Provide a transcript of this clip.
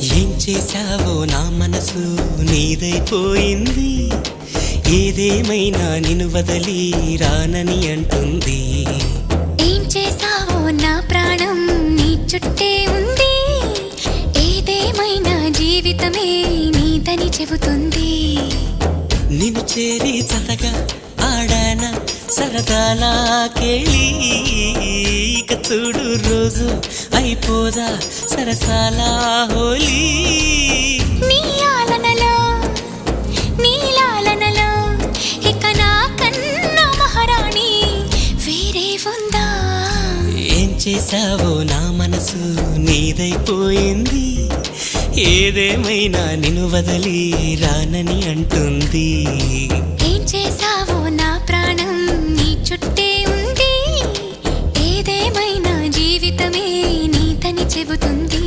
ఏం చేశావో నా మనసు నీదైపోయింది. ఏదేమైనా నిన్ను వదలి రానని అంటుంది. ఏం చేశావో నా ప్రాణం నీ చుట్టే ఉంది. ఏదేమైనా జీవితమే నీదని చెబుతుంది. నిన్ను చేరి చతగా ఆడాన సరదాలా కేళి. ఇక చూడు రోజు అయిపోదా సరసాలా హోలీ. నీ ఆలనలో నీ లాలనలో ఇక నా కన్నా మహారాణి వేరే ఉందా? ఏం చేశావో నా మనసు నీదైపోయింది. ఏదేమైనా నిన్ను వదలి రానని అంటుంది. ఏం చేశావో నా ప్రాణం నీ చుట్టే ఉంది. ఏదేమైనా జీవితమే నీదని చెబుతుంది.